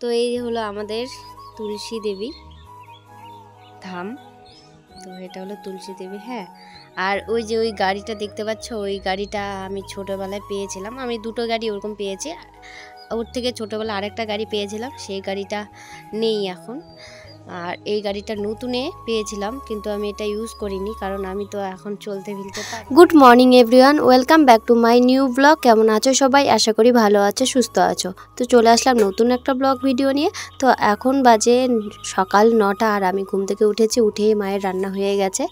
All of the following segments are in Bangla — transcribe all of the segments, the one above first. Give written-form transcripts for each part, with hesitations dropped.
তো এই হলো আমাদের তুলসী দেবী ধাম। তো এটা হলো তুলসী দেবী। হ্যাঁ, আর ওই যে ওই গাড়িটা দেখতে পাচ্ছ, ওই গাড়িটা আমি ছোটোবেলায় পেয়েছিলাম। আমি দুটো গাড়ি ওরকম পেয়েছি, ওর থেকে ছোটোবেলায় আরেকটা গাড়ি পেয়েছিলাম, সেই গাড়িটা নেই এখন। আর এই গাড়িটা নতুনে পেয়েছিলাম, কিন্তু আমি এটা ইউজ করিনি, কারণ আমি তো এখন চলতে ফিরতে পারি। Good morning everyone, welcome back to my new blog. কেমন আছো সবাই? আশা করি ভালো আছো, সুস্থ আছো। তো চলে আসলাম নতুন একটা ব্লগ ভিডিও নিয়ে। তো এখন বাজে সকাল 9টা, আর আমি ঘুম থেকে উঠেছি। উঠেই মায়ের রান্না হয়ে গেছে।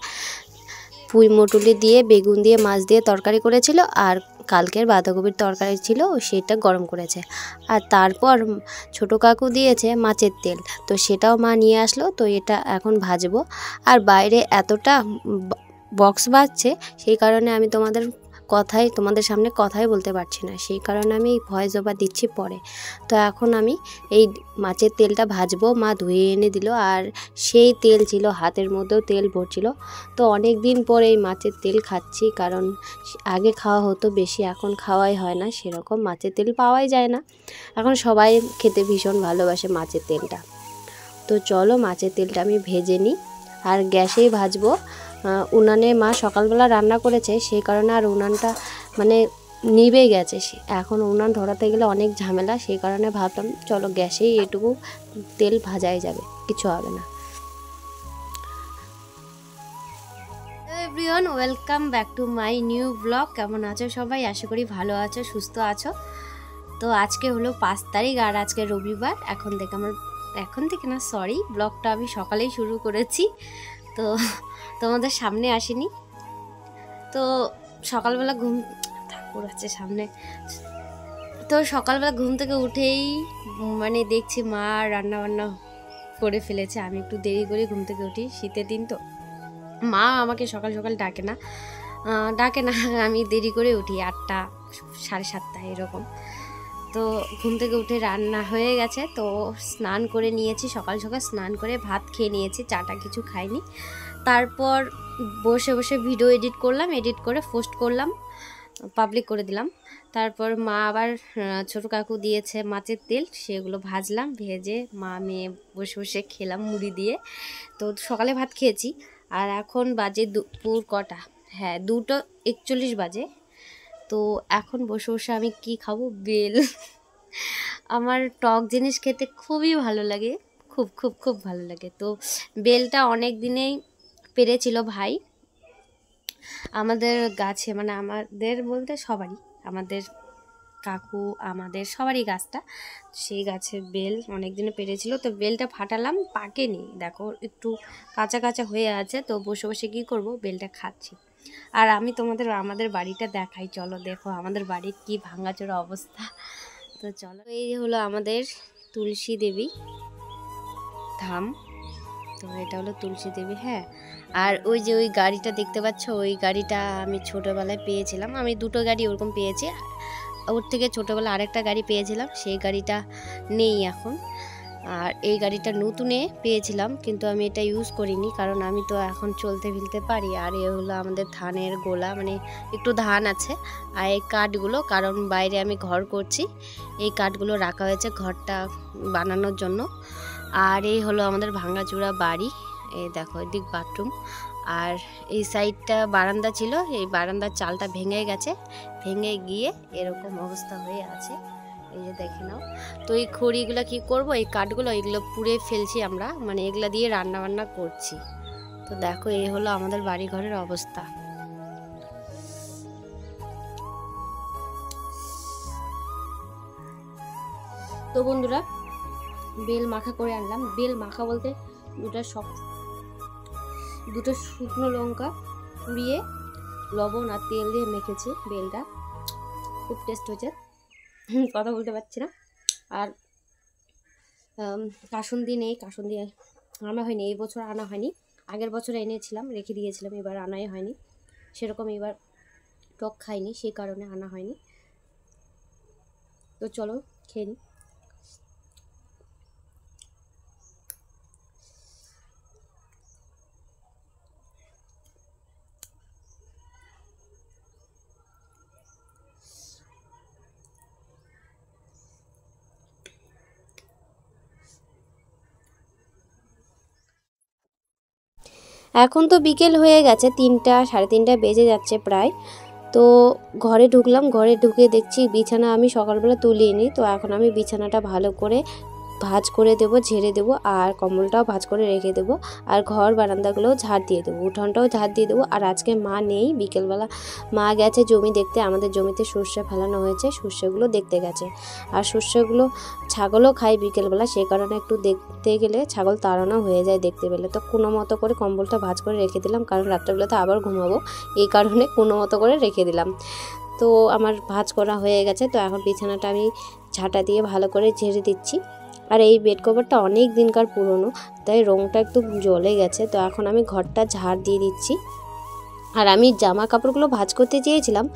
পুঁই মটুলি দিয়ে, বেগুন দিয়ে, মাছ দিয়ে তরকারি করেছিল, আর কালকের বাঁধাকপির তরকারি ছিল, সেটা গরম করেছে। আর তারপর ছোটো কাকু দিয়েছে মাছের তেল, তো সেটাও মা নিয়ে আসলো। তো এটা এখন ভাজবো। আর বাইরে এতটা বক্স বাজছে, সেই কারণে আমি তোমাদের সামনে কথাই বলতে পারছি না, সেই কারণে আমি ভয়েস ওভার দিচ্ছি পরে। তো এখন আমি এই মাছের তেলটা ভাজবো। মা ধুয়ে এনে দিল, আর সেই তেল ছিল, হাতের মধ্যেও তেল ভরছিল। তো অনেক দিন পরে এই মাছের তেল খাচ্ছি, কারণ আগে খাওয়া হতো বেশি, এখন খাওয়াই হয় না সেরকম। মাছের তেল পাওয়াই যায় না এখন, সবাই খেতে ভীষণ ভালোবাসে মাছের তেলটা। তো চলো মাছের তেলটা আমি ভেজে নিই, আর গ্যাসেই ভাজবো। উনানে মা সকালবেলা রান্না করেছে, সেই কারণে আর উনানটা মানে নিভে গেছে। এখন উনান ধরাতে গেলে অনেক ঝামেলা, সেই কারণে ভাবলাম চলো গ্যাসেই এটুকু তেল ভাজাই যাবে, কিছু হবে না। Everyone, welcome back to my new blog. কেমন আছো সবাই? আশা করি ভালো আছো, সুস্থ আছো। তো আজকে হলো 5 তারিখ, আর আজকে রবিবার। এখন থেকে না, সরি, ব্লগটা আমি সকালেই শুরু করেছি, তো তোমাদের সামনে আসিনি। তো সকালবেলা ঠাকুর আছে সামনে। তো সকালবেলা ঘুম থেকে উঠেই মানে দেখছি মা রান্না বান্না করে ফেলেছে। আমি একটু দেরি করে ঘুম থেকে উঠি, শীতের দিন তো মা আমাকে সকাল সকাল ডাকে না, আমি দেরি করে উঠি, 8টা 7:30 এরকম। তো ঘুম থেকে উঠে রান্না হয়ে গেছে, তো স্নান করে নিয়েছি। সকাল সকাল স্নান করে ভাত খেয়ে নিয়েছি, চাটা কিছু খাইনি। তারপর বসে বসে ভিডিও এডিট করলাম, এডিট করে পোস্ট করলাম, পাবলিক করে দিলাম। তারপর মা আবার ছোটো কাকু দিয়েছে মাছের তেল, সেগুলো ভাজলাম, ভেজে মা মেয়ে বসে বসে খেলাম মুড়ি দিয়ে। তো সকালে ভাত খেয়েছি, আর এখন বাজে দুপুর কটা, হ্যাঁ 2:41 বাজে। তো এখন বসে বসে আমি কি খাবো? বেল। আমার টক জিনিস খেতে খুবই ভালো লাগে, খুব খুব খুব ভালো লাগে। তো বেলটা অনেক দিনেই পেরেছিল ভাই আমাদের গাছে, মানে আমাদের বলতে সবারই, আমাদের কাকু আমাদের সবারই গাছটা, সেই গাছের বেল অনেক দিনে পেরেছিল। তো বেলটা ফাটালাম, পাকেনি, দেখো একটু কাঁচা কাঁচা হয়ে আছে। তো বসে বসে কী করব, বেলটা খাচ্ছি। আর আমি তোমাদের আমাদের বাড়িটা দেখাই, চলো দেখো আমাদের বাড়ির কি ভাঙাচোরা অবস্থা। তো চলো, এই হলো আমাদের তুলসী দেবী ধাম। তো এটা হলো তুলসী দেবী। হ্যাঁ, আর ওই যে ওই গাড়িটা দেখতে পাচ্ছ, ওই গাড়িটা আমি ছোটোবেলায় পেয়েছিলাম। আমি দুটো গাড়ি ওরকম পেয়েছি, ওর থেকে ছোটোবেলায় আরেকটা গাড়ি পেয়েছিলাম, সেই গাড়িটা নেই এখন। আর এই গাড়িটা নতুনে পেয়েছিলাম, কিন্তু আমি এটা ইউজ করিনি, কারণ আমি তো এখন চলতে ফিরতে পারি। আর এ হলো আমাদের ধানের গোলা, মানে একটু ধান আছে। আর এই কাঠগুলো, কারণ বাইরে আমি ঘর করছি, এই কাঠগুলো রাখা হয়েছে ঘরটা বানানোর জন্য। আর এই হলো আমাদের ভাঙাচোরা বাড়ি, এই দেখো এদিক বাথরুম। আর এই সাইডটা বারান্দা ছিল, এই বারান্দার চালটা ভেঙে গেছে, ভেঙে গিয়ে এরকম অবস্থা হয়ে আছে, এই যে দেখে নাও। তো এই খড়িগুলো কি করব, এই কাঠগুলো এগুলো পুড়ে ফেলছি আমরা, মানে এগুলা দিয়ে রান্না বান্না করছি। তো দেখো এই হলো আমাদের বাড়ি ঘরের অবস্থা। তো বন্ধুরা, বেল মাখা করে আনলাম। বেল মাখা বলতে দুটো শুকনো লঙ্কা পুড়িয়ে লবণ আর তেল দিয়ে মেখেছি। বেলটা খুব টেস্ট হয়েছে, কথা বলতে পারছি না। আর কাসুন্দি নেই, কাসুন্দি আনা হয়নি, এই বছর আনা হয়নি। আগের বছর এনেছিলাম, রেখে দিয়েছিলাম, এবার আনাই হয়নি সেরকম। এবার টক খাইনি, সেই কারণে আনা হয়নি। তো চলো খেয়ে নিই। এখন তো বিকেল হয়ে গেছে, 3টা সাড়ে 3টা বেজে যাচ্ছে প্রায়। তো ঘরে ঢুকলাম, ঘরে ঢুকে দেখছি বিছানা আমি সকালবেলা তুলিনি। তো এখন আমি বিছানাটা ভালো করে ভাঁজ করে দেবো, ঝেড়ে দেবো, আর কম্বলটাও ভাঁজ করে রেখে দেবো, আর ঘর বারান্দাগুলোও ঝাড় দিয়ে দেবো, উঠোনটাও ঝাড় দিয়ে দেবো। আর আজকে মা নেই, বিকেলবেলা মা গেছে জমি দেখতে, আমাদের জমিতে সর্ষে ফেলানো হয়েছে, সর্ষেগুলো দেখতে গেছে। আর সর্ষেগুলো ছাগলও খায় বিকেলবেলা, সেই কারণে একটু দেখতে গেলে ছাগল তাড়ানো হয়ে যায় দেখতে পেলে। তো কোনো মতো করে কম্বলটা ভাঁজ করে রেখে দিলাম, কারণ রাত্রেবেলাতে আবার ঘুমাবো, এই কারণে কোনো মতো করে রেখে দিলাম। তো আমার ভাঁজ করা হয়ে গেছে। তো এখন বিছানাটা আমি ঝাঁটা দিয়ে ভালো করে ঝেড়ে দিচ্ছি। আর এই বেড কভারটা অনেক দিনকার পুরনো, তাই রঙটা একটু জ্বলে গেছে। তো এখন আমি ঘরটা ঝাড় দিয়ে দিচ্ছি। আর আমি জামা কাপড়গুলো ভাঁজ করতে চেয়েছিলাম,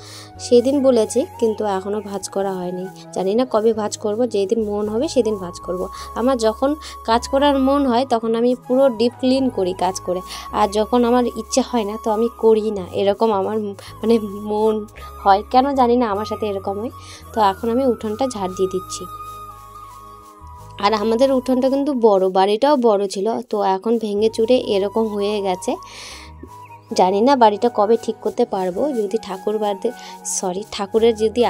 সেদিন বলেছি, কিন্তু এখনও ভাঁজ করা হয়নি। জানি না কবে ভাঁজ করব, যেদিন মন হবে সেদিন ভাঁজ করব। আমার যখন কাজ করার মন হয় তখন আমি পুরো ডিপ ক্লিন করি কাজ করে, আর যখন আমার ইচ্ছে হয় না তো আমি করি না, এরকম আমার মানে মন হয়, কেন জানি না আমার সাথে এরকম হয়। তো এখন আমি উঠোনটা ঝাড় দিয়ে দিচ্ছি। আর আমাদের উঠোনটা কিন্তু বড়, বাড়িটাও বড় ছিল, তো এখন ভেঙে চুরে এরকম হয়ে গেছে। জানি না বাড়িটা কবে ঠিক করতে পারবো, যদি ঠাকুরের যদি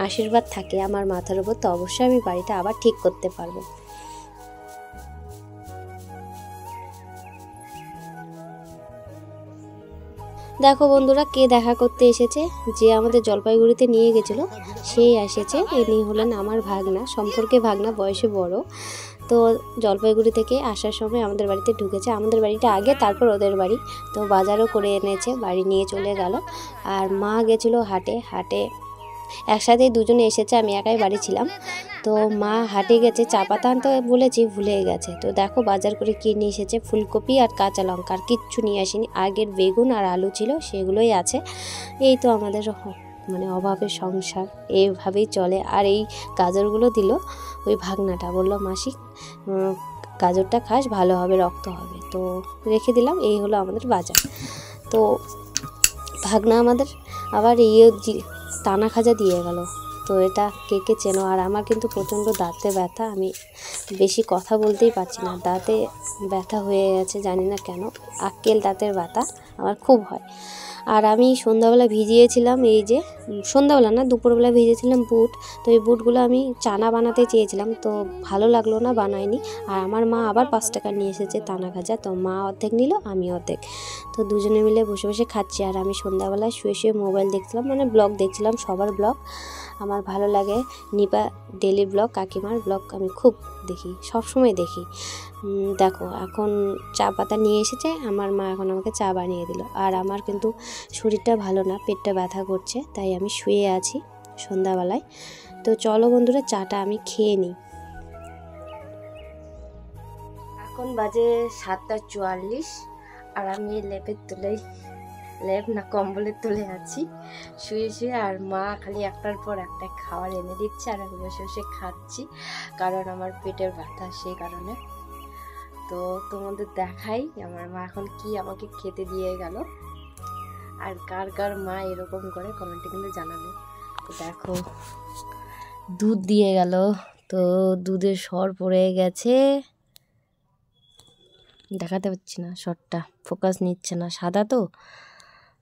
আশীর্বাদ থাকে আমার মাথার উপর, তো অবশ্যই আমি বাড়িটা আবার ঠিক করতে পারবো। দেখো বন্ধুরা, কে দেখা করতে এসেছে, যে আমাদের জলপাইগুড়িতে নিয়ে গেছিলো সেই এসেছে। ইনি হলেন আমার ভাগনা, সম্পর্কে ভাগনা, বয়সে বড়। তো জলপাইগুড়ি থেকে আসার সময় আমাদের বাড়িতে ঢুকেছে, আমাদের বাড়িটা আগে, তারপর ওদের বাড়ি। তো বাজারও করে এনেছে, বাড়ি নিয়ে চলে গেল। আর মা গেছিলো হাটে একসাথেই দুজনে এসেছে, আমি একাই বাড়ি ছিলাম। তো মা হাটে গেছে, চা পাতা আনতে বলেছি, ভুলে গেছে। তো দেখো বাজার করে কি নিয়ে এসেছে, ফুলকপি আর কাঁচা লঙ্কা, আর কিচ্ছু নিয়ে আসেনি। আগের বেগুন আর আলু ছিল, সেগুলোই আছে। এই তো আমাদের মানে অভাবের সংসার এইভাবেই চলে। আর এই গাজরগুলো দিল ওই ভাগনাটা, বলল মাসি গাজরটা খাস, ভালো হবে, রক্ত হবে। তো রেখে দিলাম, এই হলো আমাদের বাজার। তো ভাগনা আমাদের আবার টানা খাজা দিয়ে গেল। তো এটা কে কে চেনো। আর আমার কিন্তু প্রচণ্ড দাঁতে ব্যথা, আমি বেশি কথা বলতেই পারছি না, দাঁতে ব্যথা হয়ে গেছে, জানি না কেন, আক্কেল দাঁতের ব্যথা আমার খুব হয়। আর আমি সন্ধ্যাবেলা ভিজিয়েছিলাম, এই যে সন্ধ্যাবেলা না, দুপুরবেলা ভিজিয়েছিলাম বুট। তো এই বুটগুলো আমি চানা বানাতে চেয়েছিলাম, তো ভালো লাগলো না, বানাইনি। আর আমার মা আবার 5 টাকা নিয়ে এসেছে টানা খাজা, তো মা অর্ধেক নিল, আমি অর্ধেক। তো দুজনে মিলে বসে বসে খাচ্ছি। আর আমি সন্ধ্যাবেলায় শুয়ে শুয়ে মোবাইল দেখছিলাম, মানে ব্লগ দেখছিলাম, সবার ব্লগ। আমার ভালো লাগে নিপা ডেলি ব্লগ, কাকিমার ব্লগ আমি খুব দেখি, সব সময় দেখি। দেখো এখন চা পাতা নিয়ে এসেছে আমার মা, এখন আমাকে চা বানিয়ে দিল। আর আমার কিন্তু শরীরটা ভালো না, পেটটা ব্যথা করছে, তাই আমি শুয়ে আছি সন্ধ্যাবেলায়। তো চলো বন্ধুরা, চাটা আমি খেয়ে নিই। এখন বাজে 7:44, আর আমি লেপ না কম্বলের তুলে আছি শুয়ে শুয়ে। আর মা খালি একটার পর একটা খাবার এনে দিচ্ছে, আর আমি বসে বসে খাচ্ছি, কারণ আমার পেটের ব্যথা, সেই কারণে। তো তোমাদের দেখাই আমার মা এখন কি আমাকে খেতে দিয়ে গেল। আর কার কার মা এরকম করে কমেন্টে কিন্তু জানাবে। তো দেখো দুধ দিয়ে গেল, তো দুধের সর পড়ে গেছে, দেখাতে পাচ্ছি না, সরটা ফোকাস নিচ্ছে না, সাদা তো।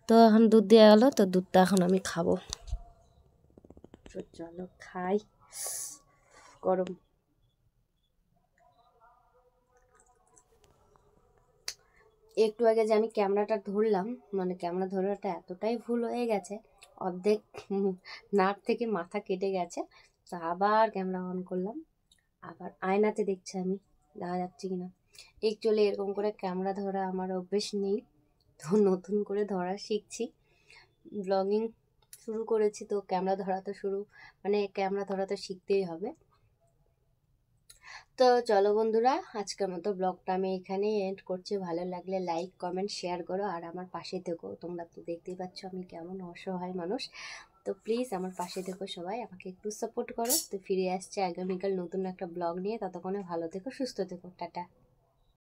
তো এখন দুধ দিয়ে গেল, তো দুধটা এখন আমি খাবো। চলো খাই, গরম। একটু আগে যে আমি ক্যামেরাটা ধরলাম, মানে ক্যামেরা ধরাটা এতটাই ভুল হয়ে গেছে, অর্ধেক নাক থেকে মাথা কেটে গেছে। তো আবার ক্যামেরা অন করলাম, আবার আয়নাতে দেখছি আমি দেখা যাচ্ছে কিনা। একচুয়ালি এরকম করে ক্যামেরা ধরা আমার অভ্যেস নেই, তো নতুন করে ধরা শিখছি, ব্লগিং শুরু করেছি, তো ক্যামেরা ধরা তো শিখতেই হবে। তো চলো বন্ধুরা, আজকের মতো ব্লগটা আমি এখানেই এন্ড করছি। ভালো লাগলে লাইক কমেন্ট শেয়ার করো, আর আমার পাশে থেকো। তোমরা তো দেখতেই পাচ্ছ আমি কেমন অসহায় মানুষ, তো প্লিজ আমার পাশে থেকো সবাই, আমাকে একটু সাপোর্ট করো। তো ফিরে আসছে আগামীকাল নতুন একটা ব্লগ নিয়ে, ততক্ষণে ভালো থেকো, সুস্থ থেকো, টাটা।